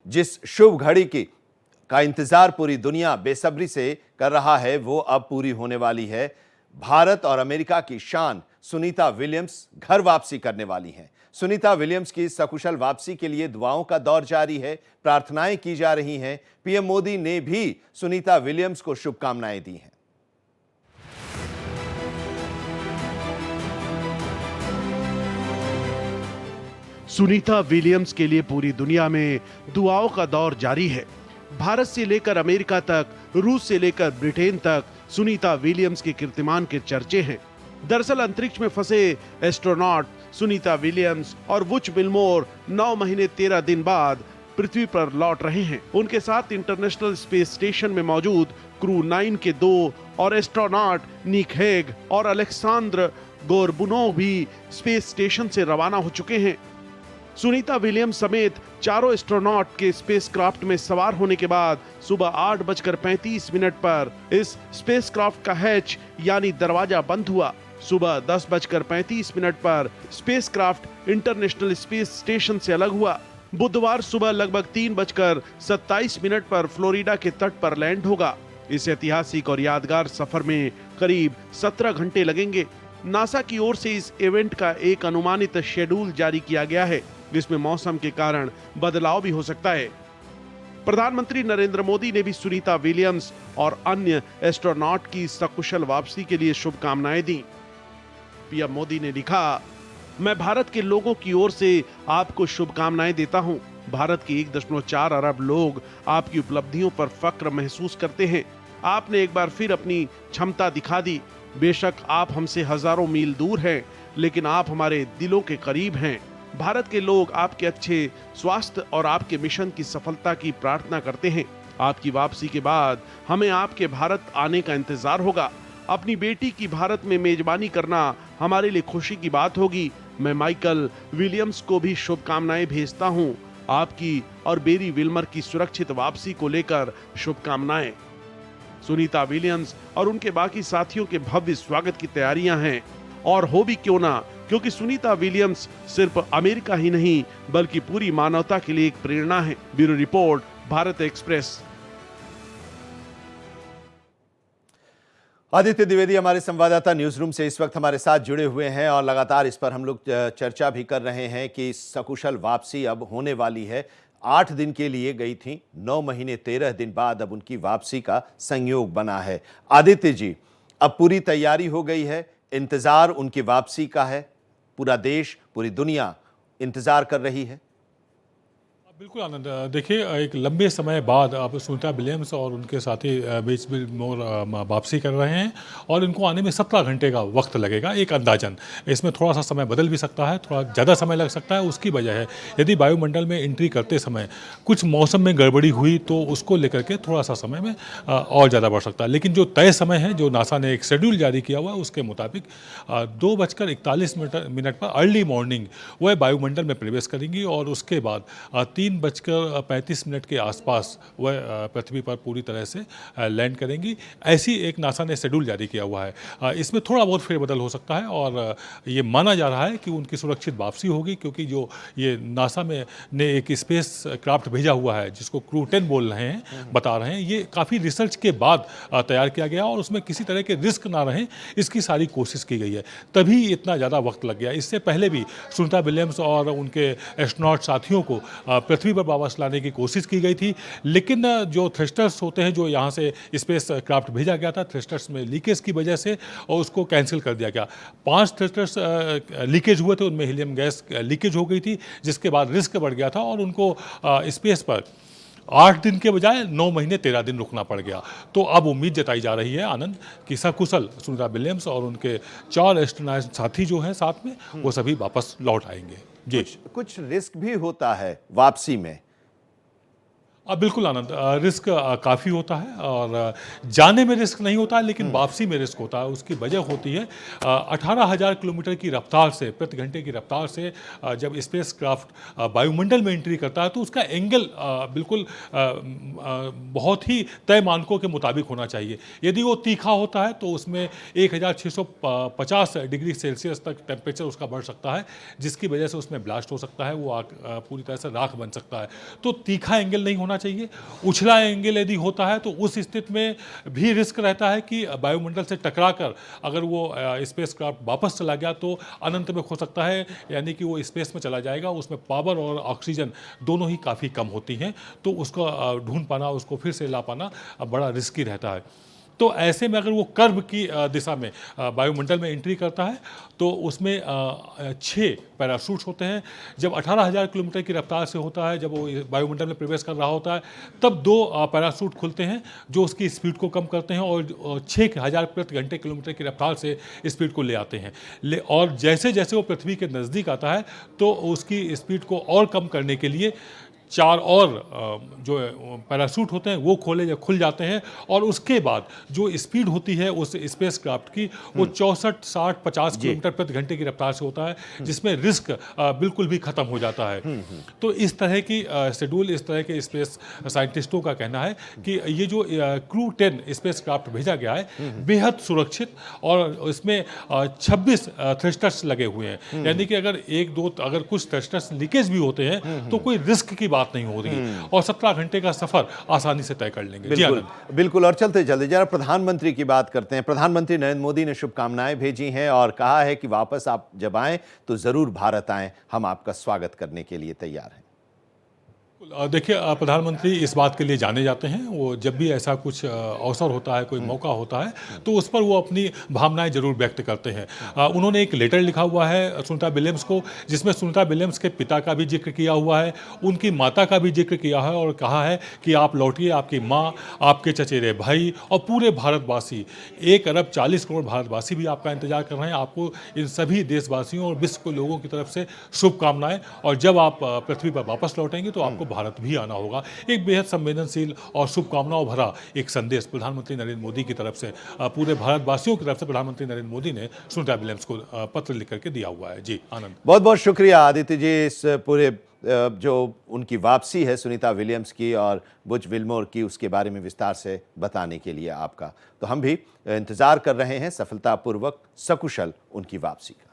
जिस शुभ घड़ी की का इंतजार पूरी दुनिया बेसब्री से कर रहा है वो अब पूरी होने वाली है। भारत और अमेरिका की शान सुनीता विलियम्स घर वापसी करने वाली हैं। सुनीता विलियम्स की सकुशल वापसी के लिए दुआओं का दौर जारी है, प्रार्थनाएं की जा रही हैं। पीएम मोदी ने भी सुनीता विलियम्स को शुभकामनाएं दी हैं। सुनीता विलियम्स के लिए पूरी दुनिया में दुआओं का दौर जारी है। भारत से लेकर अमेरिका तक, रूस से लेकर ब्रिटेन तक सुनीता विलियम्स के कीर्तिमान के चर्चे हैं। दरअसल अंतरिक्ष में फंसे एस्ट्रोनॉट सुनीता विलियम्स और वुच विल्मोर 9 महीने 13 दिन बाद पृथ्वी पर लौट रहे हैं। उनके साथ इंटरनेशनल स्पेस स्टेशन में मौजूद क्रू 9 के 2 और एस्ट्रोनॉट निक हेग और अलेक्सांद्र गोरबुनोव भी स्पेस स्टेशन से रवाना हो चुके हैं। सुनीता विलियम्स समेत चारों एस्ट्रोनॉट के स्पेसक्राफ्ट में सवार होने के बाद सुबह 8:35 पर इस स्पेसक्राफ्ट का हैच यानी दरवाजा बंद हुआ। सुबह 10:35 पर स्पेसक्राफ्ट इंटरनेशनल स्पेस स्टेशन से अलग हुआ। बुधवार सुबह लगभग 3:27 पर फ्लोरिडा के तट पर लैंड होगा। इस ऐतिहासिक और यादगार सफर में करीब 17 घंटे लगेंगे। नासा की ओर से इस इवेंट का एक अनुमानित शेड्यूल जारी किया गया है, जिसमें मौसम के कारण बदलाव भी हो सकता है। प्रधानमंत्री नरेंद्र मोदी ने भी सुनीता विलियम्स और अन्य एस्ट्रोनॉट की सकुशल वापसी के लिए शुभकामनाएं दी। पीएम मोदी ने लिखा, मैं भारत के लोगों की ओर से आपको शुभकामनाएं देता हूं। भारत के 1.4 अरब लोग आपकी उपलब्धियों पर फक्र महसूस करते हैं। आपने एक बार फिर अपनी क्षमता दिखा दी। बेशक आप हमसे हजारों मील दूर हैं, लेकिन आप हमारे दिलों के करीब हैं। भारत के लोग आपके अच्छे स्वास्थ्य और आपके मिशन की सफलता की प्रार्थना करते हैं। आपकी वापसी के बाद हमें आपके भारत आने का इंतजार होगा। अपनी बेटी की भारत में मेजबानी करना हमारे लिए खुशी की बात होगी। मैं माइकल विलियम्स को भी शुभकामनाएं भेजता हूं। आपकी और बेरी विल्मर की सुरक्षित वापसी को लेकर शुभकामनाएं। सुनीता विलियम्स और उनके बाकी साथियों के भव्य स्वागत की तैयारियां हैं, और हो भी क्यों ना, क्योंकि सुनीता विलियम्स सिर्फ अमेरिका ही नहीं बल्कि पूरी मानवता के लिए एक प्रेरणा है। Bureau report, Bharat express. Aditya Dwivedi हमारे संवाददाता न्यूज रूम से इस वक्त हमारे साथ जुड़े हुए हैं और लगातार इस पर हम लोग चर्चा भी कर रहे हैं कि सकुशल वापसी अब होने वाली है। 8 दिन के लिए गई थी, 9 महीने 13 दिन बाद अब उनकी वापसी का संयोग बना है। आदित्य जी, अब पूरी तैयारी हो गई है, इंतजार उनकी वापसी का है, पूरा देश, पूरी दुनिया इंतजार कर रही है। बिल्कुल आनंद, देखिए एक लंबे समय बाद अब सुनीता विलियम्स और उनके साथी वुच विल्मोर वापसी कर रहे हैं और इनको आने में 17 घंटे का वक्त लगेगा एक अंदाजन। इसमें थोड़ा सा समय बदल भी सकता है, थोड़ा ज़्यादा समय लग सकता है। उसकी वजह है यदि वायुमंडल में एंट्री करते समय कुछ मौसम में गड़बड़ी हुई तो उसको लेकर के थोड़ा सा समय में और ज़्यादा बढ़ सकता है। लेकिन जो तय समय है, जो नासा ने एक शेड्यूल जारी किया हुआ है, उसके मुताबिक 2:41 पर अर्ली मॉर्निंग वह वायुमंडल में प्रवेश करेंगी और उसके बाद 3:35 के आसपास वह पृथ्वी पर पूरी तरह से लैंड करेंगी। ऐसी एक नासा ने शेड्यूल जारी किया हुआ है। इसमें थोड़ा बहुत फेरबदल हो सकता है और ये माना जा रहा है कि उनकी सुरक्षित वापसी होगी, क्योंकि जो ये नासा में ने एक स्पेस क्राफ्ट भेजा हुआ है जिसको क्रू 10 बोल रहे हैं, बता रहे हैं, ये काफ़ी रिसर्च के बाद तैयार किया गया और उसमें किसी तरह के रिस्क ना रहे इसकी सारी कोशिश की गई है, तभी इतना ज़्यादा वक्त लग गया। इससे पहले भी सुनीता विलियम्स और उनके एस्ट्रोनॉट साथियों को पृथ्वी पर वापस लाने की कोशिश की गई थी, लेकिन जो थ्रस्टर्स होते हैं, जो यहाँ से स्पेस क्राफ्ट भेजा गया था, थ्रस्टर्स में लीकेज की वजह से और उसको कैंसिल कर दिया गया। 5 थ्रस्टर्स लीकेज हुए थे, उनमें हीलियम गैस लीकेज हो गई थी, जिसके बाद रिस्क बढ़ गया था और उनको स्पेस पर 8 दिन के बजाय 9 महीने 13 दिन रुकना पड़ गया। तो अब उम्मीद जताई जा रही है आनंद कि सकुशल सुनीता विलियम्स और उनके 4 एस्ट्रोनॉट साथी जो हैं साथ में, वो सभी वापस लौट आएंगे। जी, कुछ रिस्क भी होता है वापसी में। बिल्कुल आनंद, रिस्क काफ़ी होता है और जाने में रिस्क नहीं होता है, लेकिन वापसी में रिस्क होता है। उसकी वजह होती है 18,000 किलोमीटर की रफ्तार से, प्रति घंटे की रफ्तार से जब स्पेस क्राफ्ट वायुमंडल में एंट्री करता है तो उसका एंगल बिल्कुल बहुत ही तय मानकों के मुताबिक होना चाहिए। यदि वो तीखा होता है तो उसमें 1650 डिग्री सेल्सियस तक टेम्परेचर उसका बढ़ सकता है, जिसकी वजह से उसमें ब्लास्ट हो सकता है, वो आग पूरी तरह से राख बन सकता है। तो तीखा एंगल नहीं होना चाहिए। उछला एंगल यदि होता है तो उस स्थिति में भी रिस्क रहता है कि वायुमंडल से टकराकर अगर वो स्पेस क्राफ्ट वापस चला गया तो अनंत में खो सकता है, यानी कि वो स्पेस में चला जाएगा। उसमें पावर और ऑक्सीजन दोनों ही काफ़ी कम होती हैं, तो उसको ढूंढ पाना, उसको फिर से ला पाना बड़ा रिस्की रहता है। तो ऐसे में अगर वो कर्व की दिशा में वायुमंडल में एंट्री करता है तो उसमें 6 पैराशूट्स होते हैं। जब 18,000 किलोमीटर की रफ्तार से होता है, जब वो वायुमंडल में प्रवेश कर रहा होता है, तब 2 पैराशूट खुलते हैं जो उसकी स्पीड को कम करते हैं और 6,000 प्रति घंटे किलोमीटर की रफ्तार से स्पीड को ले आते हैं। और जैसे जैसे वो पृथ्वी के नज़दीक आता है तो उसकी स्पीड को और कम करने के लिए 4 और जो पैराशूट होते हैं वो खुल जाते हैं और उसके बाद जो स्पीड होती है उस स्पेस क्राफ्ट की वो 64, 60, 50 किलोमीटर प्रति घंटे की रफ्तार से होता है, जिसमें रिस्क बिल्कुल भी खत्म हो जाता है। तो इस तरह की शेड्यूल, इस तरह के स्पेस साइंटिस्टों का कहना है कि ये जो क्रू 10 स्पेस क्राफ्ट भेजा गया है बेहद सुरक्षित और इसमें 26 थ्रस्टर्स लगे हुए हैं, यानी कि अगर 1-2 अगर कुछ थ्रस्टर्स लीकेज भी होते हैं तो कोई रिस्क की बात नहीं हो रही और 17 घंटे का सफर आसानी से तय कर लेंगे। जी बिल्कुल, आनंद। बिल्कुल। और चलते जल्दी जरा प्रधानमंत्री की बात करते हैं। प्रधानमंत्री नरेंद्र मोदी ने शुभकामनाएं भेजी हैं और कहा है कि वापस आप जब आएं तो जरूर भारत आएं, हम आपका स्वागत करने के लिए तैयार हैं। देखिए, प्रधानमंत्री इस बात के लिए जाने जाते हैं, वो जब भी ऐसा कुछ अवसर होता है, कोई मौका होता है तो उस पर वो अपनी भावनाएं जरूर व्यक्त करते हैं। उन्होंने एक लेटर लिखा हुआ है सुनीता विलियम्स को, जिसमें सुनीता विलियम्स के पिता का भी जिक्र किया हुआ है, उनकी माता का भी जिक्र किया है और कहा है कि आप लौटिए, आपकी माँ, आपके चचेरे भाई और पूरे भारतवासी, 1 अरब 40 करोड़ भारतवासी भी आपका इंतजार कर रहे हैं। आपको इन सभी देशवासियों और विश्व के लोगों की तरफ से शुभकामनाएं, और जब आप पृथ्वी पर वापस लौटेंगे तो आपको भारत भी आना होगा। एक बेहद संवेदनशील और शुभकामनाओं भरा एक संदेश प्रधानमंत्री नरेंद्र मोदी की तरफ से, पूरे भारतवासियों की तरफ से प्रधानमंत्री नरेंद्र मोदी ने सुनीता विलियम्स को पत्र लिख करके दिया हुआ है। जी आनंद। बहुत बहुत शुक्रिया आदित्य जी, इस पूरे जो उनकी वापसी है सुनीता विलियम्स की और बुच विल्मोर की, उसके बारे में विस्तार से बताने के लिए आपका। तो हम भी इंतजार कर रहे हैं सफलतापूर्वक सकुशल उनकी वापसी का।